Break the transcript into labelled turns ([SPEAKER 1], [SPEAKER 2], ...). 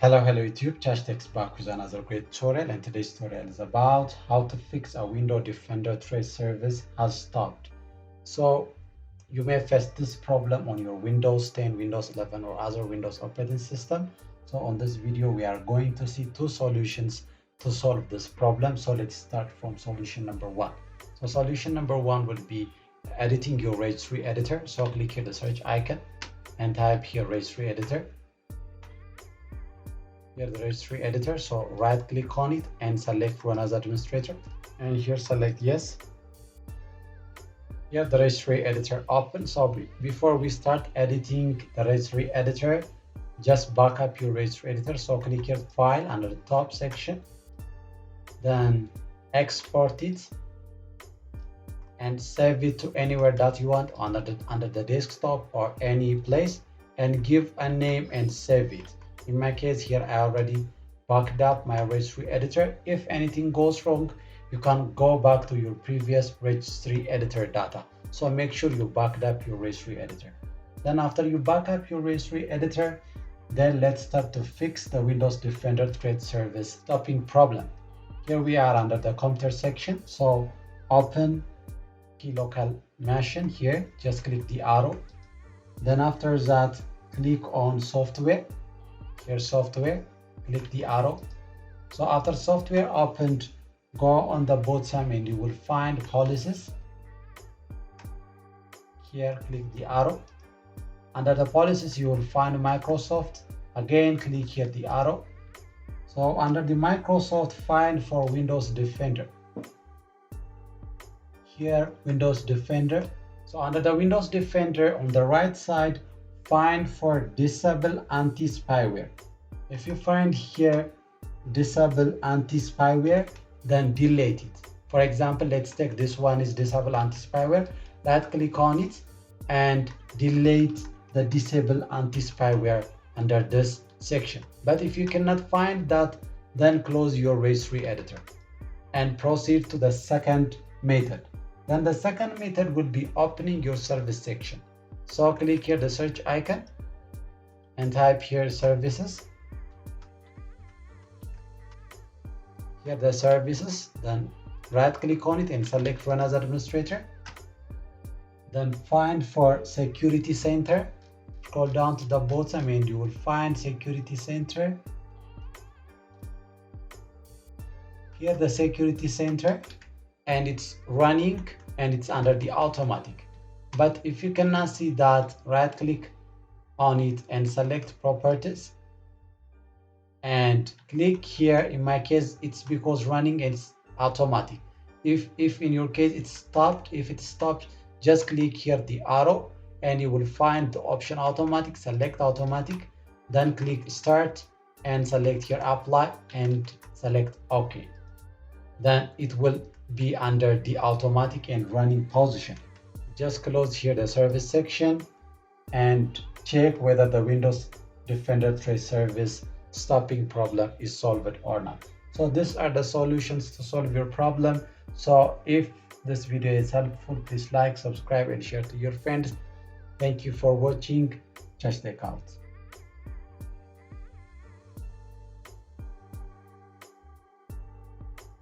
[SPEAKER 1] Hello YouTube, Chashtek's back with another great tutorial, and today's tutorial is about how to fix a Windows Defender trace service has stopped. So you may face this problem on your Windows 10, Windows 11 or other Windows operating system. So on this video we are going to see two solutions to solve this problem. So let's start from solution number one. So solution number one would be editing your Registry editor. So click here the search icon and type here Registry editor. Here the Registry editor, so right click on it and select Run as Administrator, and here select yes. Here the Registry editor open. So before we start editing the Registry editor, just back up your Registry editor. So click here File under the top section, then export it and save it to anywhere that you want under the desktop or any place, and give a name and save it. In my case here, I already backed up my Registry editor. If anything goes wrong, you can go back to your previous Registry editor data. So make sure you backed up your Registry editor. Then after you back up your Registry editor, then let's start to fix the Windows Defender trace service stopping problem. Here we are under the computer section. So open key local machine here, just click the arrow. Then after that, click on software. Here software, click the arrow. So after software opened, go on the bottom and you will find policies. Here click the arrow. Under the policies you will find Microsoft. Again click here the arrow. So under the Microsoft, find for Windows Defender. Here Windows Defender. So under the Windows Defender on the right side, find for Disableantispyware. If you find here Disableantispyware, then delete it. For example, let's take this one is Disableantispyware. Right click on it and delete the Disableantispyware under this section. But if you cannot find that, then close your Registry editor and proceed to the second method. Then the second method will be opening your service section. So click here the search icon and type here services. Here the services, then right click on it and select Run as Administrator. Then find for Security Center. Scroll down to the bottom and you will find Security Center. Here the Security Center, and it's running and it's under the automatic. But if you cannot see that, right click on it and select properties and click here. In my case it's because running and it's automatic. If in your case it's stopped, if it's stopped, just click here the arrow and you will find the option automatic. Select automatic, then click start and select here apply and select OK. Then it will be under the automatic and running position. Just close here the service section and check whether the Windows Defender trace service stopping problem is solved or not. So these are the solutions to solve your problem. So if this video is helpful, please like, subscribe and share to your friends. Thank you for watching. Chashtek out.